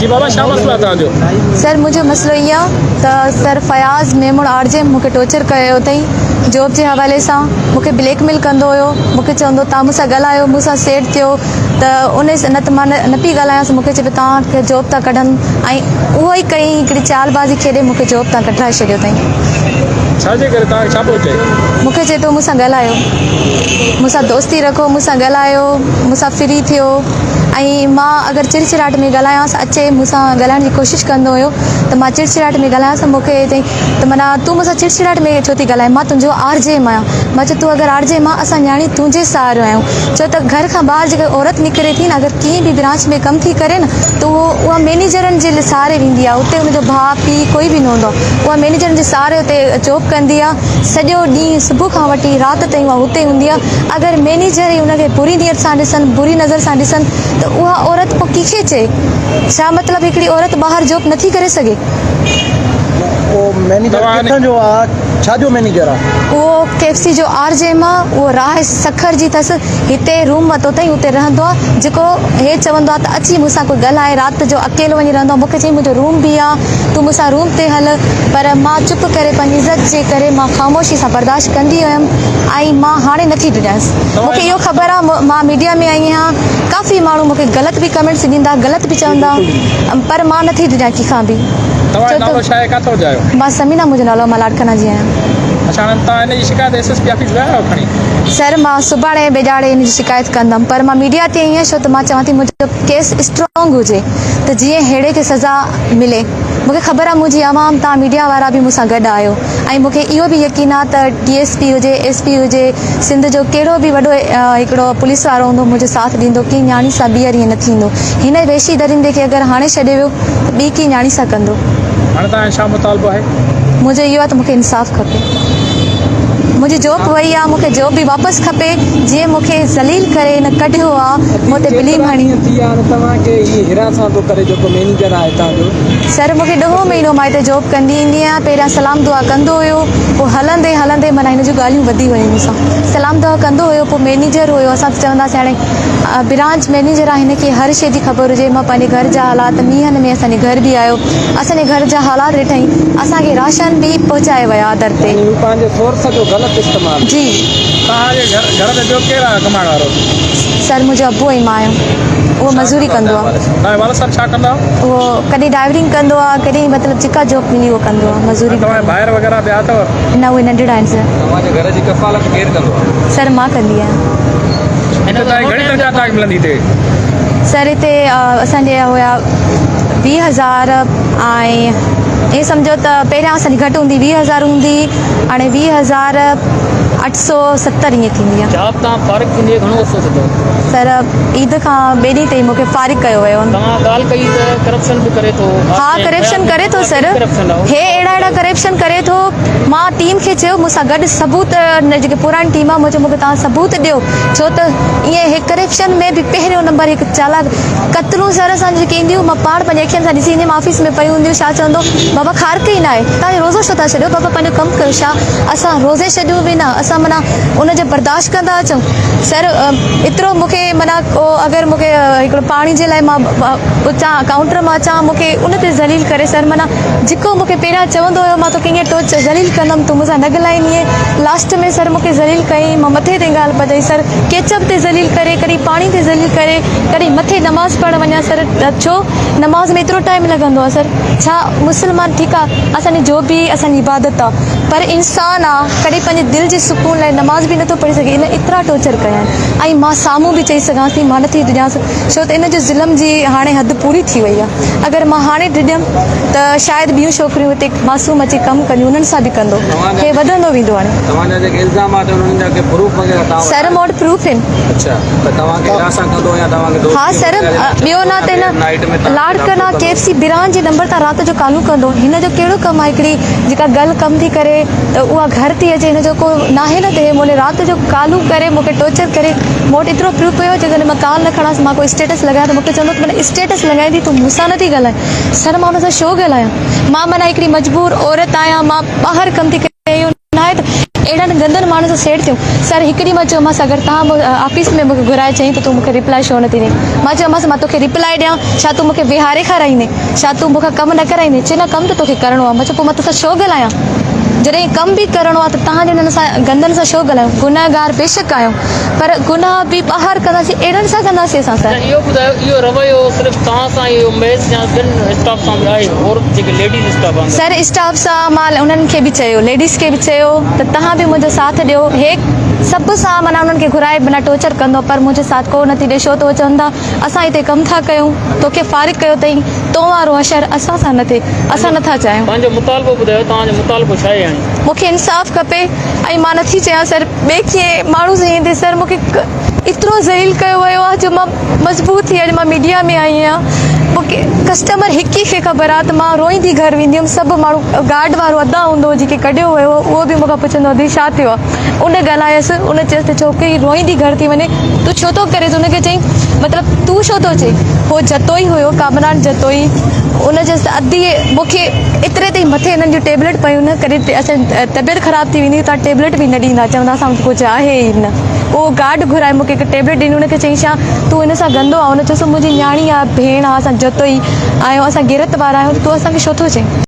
जी बाबा छा मसला तव्हांजो? सर मुझे मसलो ये आहे सर फयाज़ मेमून आरजे मूंखे टॉर्चर कयो अथई जॉब के हवाले से मूंखे ब्लैकमेल कंदो हुयो मूंखे चवंदो तव्हां मूंसां ॻाल्हायो मूंसां सेट थियो त उन न त मां न पई ॻाल्हायांसि मूंखे चए पियो तव्हांखे जॉब था कढनि ऐं उहो ई कई हिकिड़ी चालबाज़ी खेॾे मूंखे जॉब तां कढाए छॾियो अथई। छाजे करे तव्हां छा पियो चए? मूंखे चए थो मूंसां ॻाल्हायो मूंसां दोस्ती रखो मूंसां ॻाल्हायो मूंसां फ्री थियो ऐं मां अगरि चिड़चिड़ाहट में ॻाल्हायांसि अचे मूंसां ॻाल्हाइण जी कोशिशि कंदो हुयो त मां चिड़चिड़ाहट में ॻाल्हायांसि मूंखे चई त माना तूं मूंसां चिड़चिड़ाहट में छो थी ॻाल्हाए मां तुंहिंजो आरजे आहियां। मां चयो तूं अगरि आरजे मां असां न्याणी तुंहिंजे सहारे आहियूं छो त घर खां ॿाहिरि जेका औरत निकिरे थी न अगरि कीअं बि ब्रांच में कमु थी करे न त उहा मैनेजरनि जे सहारे वेंदी आहे उते हुनजो भाउ पीउ कोई बि न हूंदो आहे उहा मैनेजरनि जे सहारे उते जॉब कंदी आहे सॼो ॾींहुं सुबुह खां वठी राति ताईं उहा हुते हूंदी आहे। अगरि मैनेजर ई हुनखे बुरी नीयत सां ॾिसनि बुरी नज़र सां ॾिसनि त उहा औरत पोइ कंहिंखे चए छा मतिलबु हिकिड़ी औरत ॿाहिरि जॉब नथी करे सघे? मैनेजर किथां जो आहे छा जो मैनेजर आहे? उहो KFC जो आरजे मां उहो राह सखर जी अथसि हिते रूम वरितो अथई उते रहंदो आहे जेको हे चवंदो आहे त अची मूंसां कोई ॻाल्हाए राति जो अकेलो वञी रहंदो आहे मूंखे चई मुंहिंजो रूम बि आहे तूं मूंसां रूम ते हल पर मां चुप करे पंहिंजी इज़त जे करे मां ख़ामोशी सां बर्दाश्त कंदी हुयमि ऐं मां हाणे नथी ॾियांसि। मूंखे इहो ख़बर आहे मां मीडिया में आई आहियां काफ़ी माण्हू मूंखे ग़लति बि कमेंट्स ॾींदा ग़लति बि चवंदा पर मां नथी ॾियां कंहिंखां बि। तव्हांजो नालो छा आहे किथां जा आहियो? मां समीना मुंहिंजो नालो मां लाड़काना जी आहियां। अच्छा हाणे तव्हां हिन जी शिकायत SSP ऑफिस विया आहियो खणी? सर मां सुभाणे बेजाड़े हिन जी शिकायत कंदमि पर मां मीडिया ते आई आहियां छो त मां चवां थी मुंहिंजो केस स्ट्रॉन्ग हुजे त जीअं अहिड़े खे सज़ा मिले। मूंखे ख़बर आहे मुंहिंजी आवाम तव्हां मीडिया वारा बि मूंसां गॾु आहियो ऐं मूंखे इहो बि यकीन आहे त DSP हुजे SP हुजे सिंध जो कहिड़ो बि वॾो हिकिड़ो पुलिस वारो हूंदो मुंहिंजो साथ ॾींदो की न्याणी सां ॿीहर ईअं न थींदो। हिन वेशी दरिंदे खे अगरि हाणे छॾे वियो त ॿी की न्याणी सां कंदो। हाणे तव्हांजो छा मुतालबो आहे? मुंहिंजो इहो आहे त मूंखे इंसाफ़ खपे मुंहिंजी जॉब वई आहे मूंखे जॉब बि वापसि खपे जीअं मूंखे ज़लील करे न कढियो आहे मूं ते बिलीम हणी तव्हांखे हिरासां थो करे जेको मैनेजर आहे हितां जो? सर मूंखे 2 महीनो मां हिते जॉब कंदी ईंदी आहियां पहिरियां सलाम दुआ कंदो हुयो पोइ हलंदे हलंदे माना हिन जूं ॻाल्हियूं वधी वियूं मूंसां सलाम दुआ कंदो हुयो पोइ मैनेजर हुयो असां चवंदासीं हाणे ब्रांच मैनेजर आहे हिनखे हर शइ जी ख़बर हुजे। मां पंहिंजे घर जा हालात मींहनि में असांजे घर बि आयो असांजे घर जा हालात ॾिठईं असांखे राशन बि पहुचाए विया आदर ते पंहिंजे सोर्स जो ग़लति इस्तेमालु। जी तव्हांजे घर में ॿियो केरु आहे कमाइण वारो? सर मुंहिंजो अबू ऐं मां आहियूं उहो मज़ूरी कंदो आहे। तव्हांजे वाल साहब छा कंदा? उहो कॾहिं ड्राइवरिंग कंदो आहे कॾहिं मतिलबु जेका जॉब मिली उहो कंदो आहे मज़ूरी। तव्हांजे ॿाहिरि वग़ैरह ॿिया अथव? न उहे नंढड़ा आहिनि सर। तव्हांजे घर जी कफ़ालत केरु कंदो? सर मां कंदी आहियां। हिते तव्हांजी घणी तनख़्वाह तव्हांखे मिलंदी हिते? सर हिते असांजे हुया 20,000 ऐं इहे सम्झो त पहिरियां असांजी घटि हूंदी 20,000 हूंदी हाणे 20,870 ईअं थींदी आहे। जॉब तव्हां फारिग थींदी घणो वक़्तु थियो? सर ईद खां ॿिए ॾींहं ते मूंखे फारिग कयो वियो। तव्हां ॻाल्हि कई त करप्शन बि करे थो? हा करप्शन करे थो सर हे अहिड़ा करप्शन करे थो। मां टीम खे चयो मूंसां गॾु सबूत जेके पुराणी टीम आहे मुंहिंजो मूंखे तव्हां सबूत ॾियो छो त ईअं हे करप्शन में बि पहिरियों नंबर हिकु चालाक कतलूं सर सां जेके ईंदियूं मां पाण पंहिंजे अखियुनि सां ॾिसी ईंदी मां ऑफिस में पई हूंदियूं छा चवंदो बाबा खारक ई न आहे तव्हांजो रोज़ो छो था छॾियो बाबा पंहिंजो कमु कयो छा असां रोज़े छॾियूं बि न असां माना उनजो बर्दाश्त कंदा अचूं। सर एतिरो मूंखे माना अगरि मूंखे हिकिड़ो पाणी जे लाइ मां अचां काउंटर मां अचां मूंखे उन ते ज़लील करे सर माना जेको मूंखे पहिरियां चवंदो हुयो मां तोखे ईअं टोच ज़लील कंदमि तूं मूंसां न ॻाल्हाईंदीअं लास्ट में सर मूंखे ज़लील कई मां मथे ते ॻाल्हि पचाई सर केचप ते ज़लील करे कॾहिं पाणी ते ज़लील करे कॾहिं मथे नमाज़ पढ़णु वञा सर छो नमाज़ में एतिरो टाइम लॻंदो आहे सर छा मुस्लमान ठीकु आहे असांजी जो बि असांजी इबादत आहे पर इंसान आहे कॾहिं पंहिंजे दिलि जे सुकून लाइ नमाज़ बि नथो पढ़ी सघे इन एतिरा टॉर्चर कया आहिनि ऐं मां साम्हूं बि चई सघां थी मां नथी ॾियांसि छो त इन जो ज़ुल्म जी हाणे हद पूरी थी वई आहे। अगरि मां हाणे ॾियमि त शायदि ॿियूं छोकिरियूं हिते मासूम अची कमु कंदियूं उन्हनि सां बि कंदो हे वधंदो वेंदो हाणे। तव्हांजा जेके इल्ज़ामात आहिनि उन्हनि जा के प्रूफ वग़ैरह सर मूं वटि प्रूफ आहिनि। अच्छा त तव्हांखे हिरासत कंदो या तव्हांखे हा सर ॿियो न त न लाड़काना KFC ब्रांच जे नंबर तां राति जो कालू कंदो हिन जो कहिड़ो कमु आहे हिकिड़ी जेका गल कमु थी करे त उहा घर थी अचे हिन जो को नाहे न थिए मूं राति जो कालू करे मूंखे टॉर्चर करे मूं वटि एतिरो प्रूफ पियो जेकॾहिं मां काल न खणांसि मां कोई स्टेटस लॻायां त मूंखे चवंदो माना स्टेटस लॻाईंदी तूं मूंसां नथी ॻाल्हाए सर मां हुन सां छो ॻाल्हायां मां माना हिकिड़ी मजबूर औरत आहियां मां ॿाहिरि कमु थी करे न आहे त अहिड़नि गंदनि माण्हुनि सां सेड़ थियूं। सर हिकु ॾींहुं मां चयोमांसि अगरि तव्हां ऑफिस में मूंखे घुराए चई त तूं मूंखे रिप्लाई छो नथी ॾे। मां चयोमांसि मां तोखे रिप्लाई ॾियां, छा तूं मूंखे विहारे खाराईंदे, छा तूं मूंखां कमु न कराईंदे? चए न कमु त तोखे करिणो आहे। मां चयो पोइ मां तोसां छो ॻाल्हायां? जॾहिं कमु बि करिणो आहे त तव्हां हिननि सां गंदनि सां छो ॻाल्हायूं? गुनाहगार बेशक आहियूं, पर गुनाह बि ॿाहिरि कंदासीं, अहिड़नि सां कंदासीं असां सर। इहो ॿुधायो, इहो रवैयो सिर्फ़ु तव्हां सां इहो मैच या ॿिनि स्टाफ सां बि आहे और जेके लेडीज़ स्टाफ आहिनि? सर स्टाफ सां मां उन्हनि खे बि चयो, लेडीज़ खे बि चयो त तव्हां बि मुंहिंजो साथ ॾियो। हे सभु सां माना उन्हनि खे घुराए बिना टोचर कंदो, पर मुंहिंजो साथ को नथी ॾे। छो त उहे चवंदा असां हिते कमु था कयूं, तोखे फारिग कयो अथई, तो वारो अशर असां सां न थिए, असां नथा चाहियूं। तव्हांजो मुतालबो ॿुधायो, तव्हांजो मुतालबो छा आहे हाणे? मूंखे इंसाफ़ खपे ऐं मां नथी चाहियां सर ॿिए कीअं माण्हू सां ईंदे। सर मूंखे एतिरो ज़लील कयो वियो आहे जो मां मजबूर थी अॼु मां मीडिया में आई आहियां। मूंखे कस्टमर हिक ई खे ख़बर आहे त मां रोईंदी घर वेंदी हुअमि। सभु माण्हू गार्ड वारो अदा हूंदो हो जेके कढियो वियो उहो बि मूंखां पुछंदो अदी छा थियो आहे। उन ॻाल्हायसि, उन चयसि त छोकिरी रोईंदी घर थी वञे, तूं छो थो करे? त उनखे चई मतिलबु तूं छो थो चए? उहो जतो ई हुयो, कामरान जतो ई। उन चयसि अदी मूंखे एतिरे ताईं मथे हिननि जूं टेबलेट पयूं न करे असां तबियत ख़राबु थी वेंदी, तव्हां टेबलेट बि न ॾींदा, चवंदा असां वटि कुझु आहे ई न। उहो गार्ड घुराए मूंखे हिकु टेबलेट ॾिनी, उनखे चई छा तूं हिन सां गंदो आहे? उन चयोसि मुंहिंजी न्याणी आहे, भेण आहे, असां जतो ई आहियूं, असां गिरत वारा आहियूं, तूं असांखे छो थो चई?